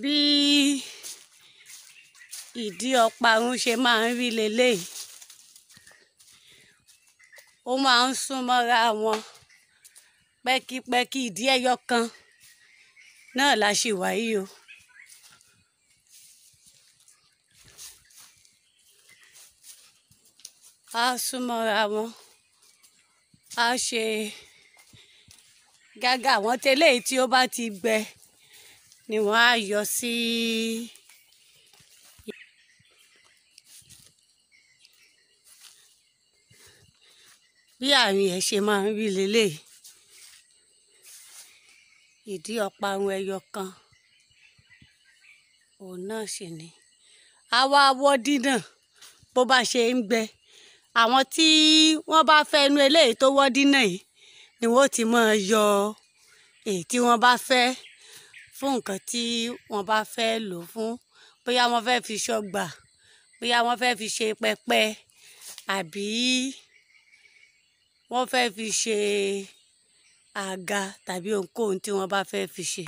bí ìdí ọparun ṣe máa ń rí leléyìí. Ó máa ń sún mọ́ra wọn pẹ́kípẹ́kí. Ìdí ẹyọ kan náà la ṣì wà yìí o. Á sún mọ́ra wọn, á ṣe gágá. Àwọn tẹ́lẹ̀ tí ó bá ti gbẹ ni wọ́n á yọ sí bí àárín ẹ̀ ṣe máa ń rí leléyìí. Ìdí ọparun ẹyọ kan òun náà sì ni. Á wá wọ́ dínà bó bá ṣe ń gbẹ. Àwọn tí wọ́n bá fẹ́ inú eléyìí tó wọ́ dínà yìí ni wọ́n ti máa yọ èyí tí wọ́n bá fẹ́ fún nǹkan tí wọ́n bá fẹ́ lò fún. Bóyá wọ́n fẹ́ fi ṣọgbà, bóyá wọ́n fẹ́ fi ṣe pẹpẹ, àbí wọ́n fẹ́ fi ṣe àga tàbí ohunkóhun tí wọ́n bá fẹ́ fi ṣe.